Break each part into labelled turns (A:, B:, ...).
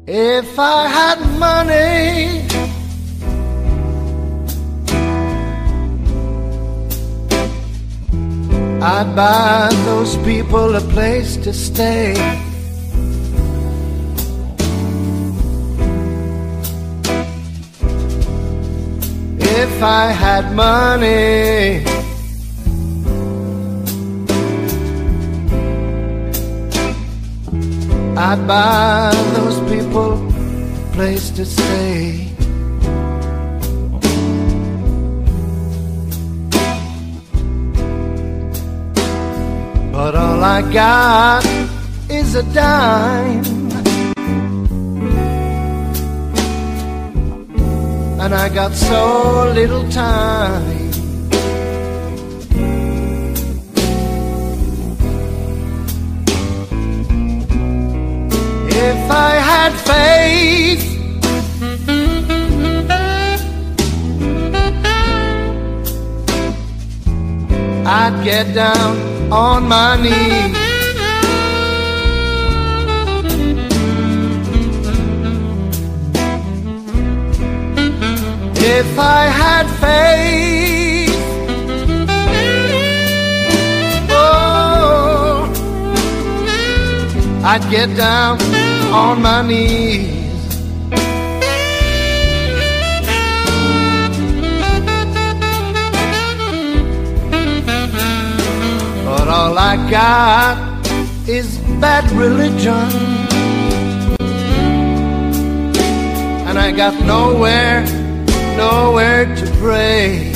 A: If I had money, I'd buy those people a place to stay. If I had money, I'd buy those people a place to stay. But all I got is a dime, and I got so little time. If I had faith, I'd get down on my knees. If I had faith, oh, I'd get down on my knees. But all I got is bad religion, and I got nowhere to pray.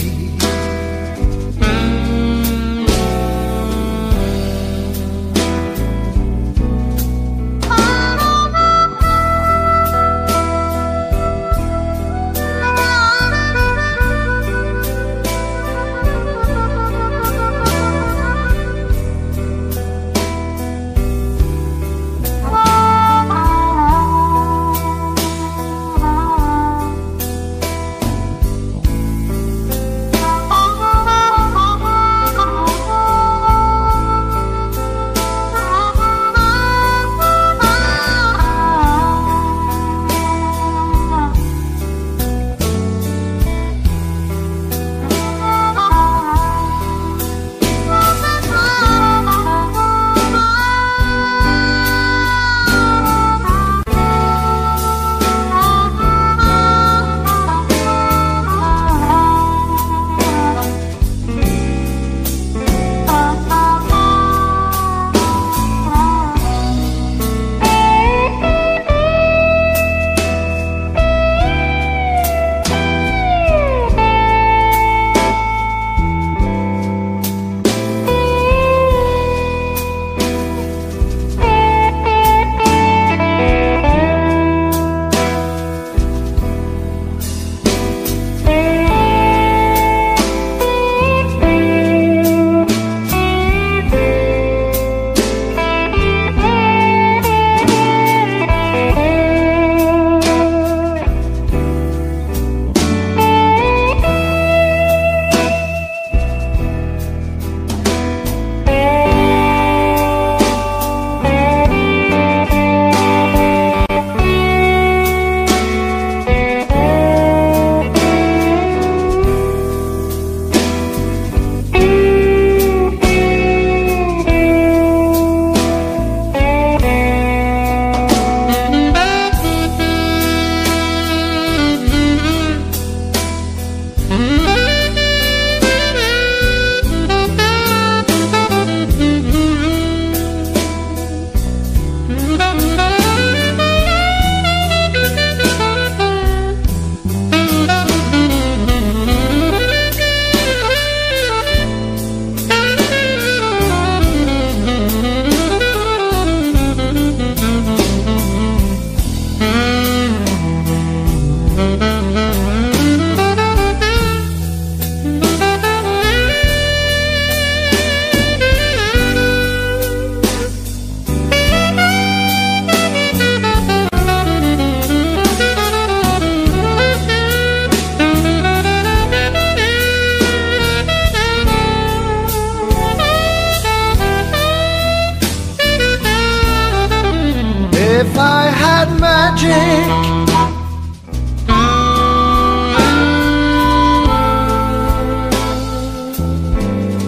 A: had magic,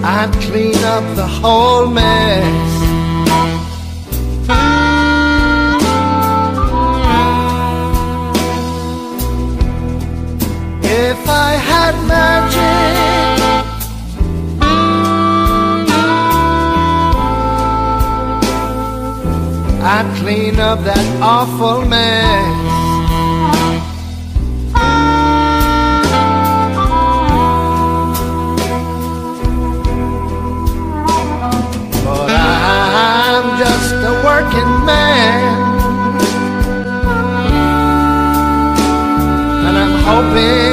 A: I'd clean up the whole mess. If I had magic, I'd clean up that awful mess. But I'm just a working man, and I'm hoping